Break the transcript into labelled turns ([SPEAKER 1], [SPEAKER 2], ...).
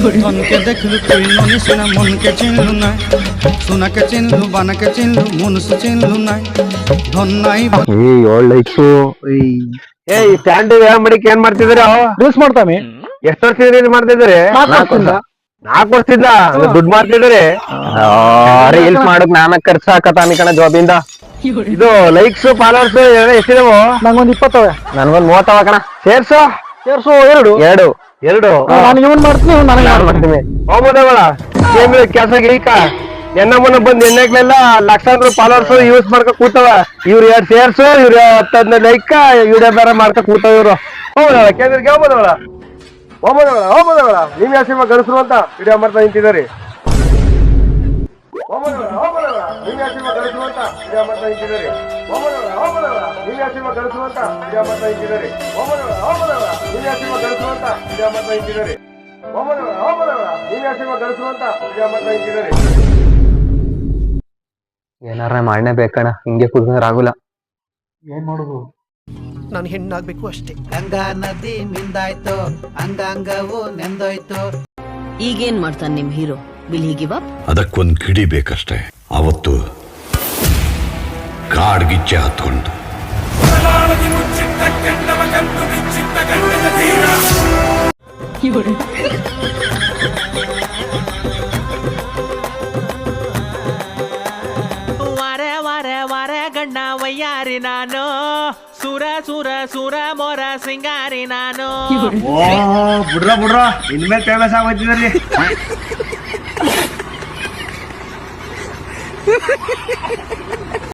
[SPEAKER 1] ধনকে দেখলু তুই ননি সিনা মনকে চিনলু না সোনাকে চিনলু বানাকে চিনলু মনুষ্য চিনলু না ধন নাই
[SPEAKER 2] ಒಳ್ಳೆ ಇತ್ತು ಈ ಸ್ಟ್ಯಾಂಡ್ ಮಡಿಕೆ ಏನ್ ಮಾಡ್ತಿದ್ರಿ
[SPEAKER 3] ಯೂಸ್ ಮಾಡ್ತಾನೆ.
[SPEAKER 2] ಎಷ್ಟು ವರ್ಷದಿಂದ ಇದು ಮಾಡ್ತಿದ್ರಿ? 4 ವರ್ಷದಿಂದ ದುಡ್ಡು ಮಾಡ್ತಿದ್ರಿ. ರೀಲ್ಸ್ ಮಾಡಕ್ ನಾನ ಖರ್ಚು ಹಾಕತಾನಿ ಕಣ ಜಾಬಿಂದ. ಇದು ಲೈಕ್ಸ್ ಫಾಲೋವರ್ಸ್ ಎಷ್ಟಿದವು?
[SPEAKER 3] ನಂಗೊಂದ್ 20
[SPEAKER 2] ನನ್ಗೊಂದ್ 30 ಕಣ. ಸೇರ್ಸು ಎರಡು
[SPEAKER 3] ನಾನು ಇವನ್ ಮಾಡ್ತೀನಿ ನನಗೆ
[SPEAKER 2] ಮಾಡ್ತೀನಿ. ಹೋಗ್ಬೋದವಳ ಕೆಲಸ ಗೀಕ ಎನ್ನ ಮುನ್ನ ಬಂದ್ ಎಣ್ಣೆಗ್ಲೆಲ್ಲ ಲಕ್ಷಾಂತರ ಫಾಲೋವರ್ಸ್ ಯೂಸ್ ಮಾಡ್ಕ ಕೂತವ. ಇವ್ರು 2 ಸೇರ್ಸು, ಇವ್ರು 10 ಲೈಕ್, ವಿಡಿಯೋ ಬೇರೆ ಮಾಡ್ಕ ಕೂತವ ಇವ್ರು. ಹೋಗ್ಬೋದವಳ ಕೇಂದ್ರಕ್ಕೆ ಹೋಗ್ಬೋದವಳ ನೀವ್ ಯಾವ ಸಿನಿಮಾ ಗಣಸರು ಅಂತ ವಿಡಿಯೋ ಮಾಡ್ತಾ ನಿಂತಿದ್ದಾರೆ. ಏನಾರ ಮಾಡಲೇಬೇಕಣ್ಣ, ಹಿಂಗೆ ಕುಡಿದ್ರೆ ಆಗುಲ್ಲ.
[SPEAKER 3] ಏನ್ ಮಾಡುದು?
[SPEAKER 4] ನಾನು ಹೆಣ್ಣಾಗ್ಬೇಕು ಅಷ್ಟೇ.
[SPEAKER 5] ಗಂಗಾ ನದಿ ಮಿಂದಾಯ್ತು, ಅಂಗಾಂಗವು ನೆಂದೋಯ್ತು.
[SPEAKER 6] ಈಗೇನ್ ಮಾಡ್ತಾನೆ ನಿಮ್ hero? Will he give up?
[SPEAKER 7] ಅದಕ್ಕೊಂದು ಕಿಡಿ ಬೇಕಷ್ಟೇ. ಅವತ್ತು ಕಾಡ್ಗಿಚ್ಚೆ ಹತ್ಕೊಂಡು
[SPEAKER 8] ವಾರೆ ಗಣ್ಣ ವಯ್ಯಾರಿ ನಾನು, ಸುರ ಸುರ ಸುರ ಮೊರ ಸಿಂಗಾರಿ ನಾನು.
[SPEAKER 2] ಬಿಡ್ರ ಇನ್ಮೇಲೆ ಫೇಮಸ್ ಆಗೋಯ್ತಿದ್ರಿ.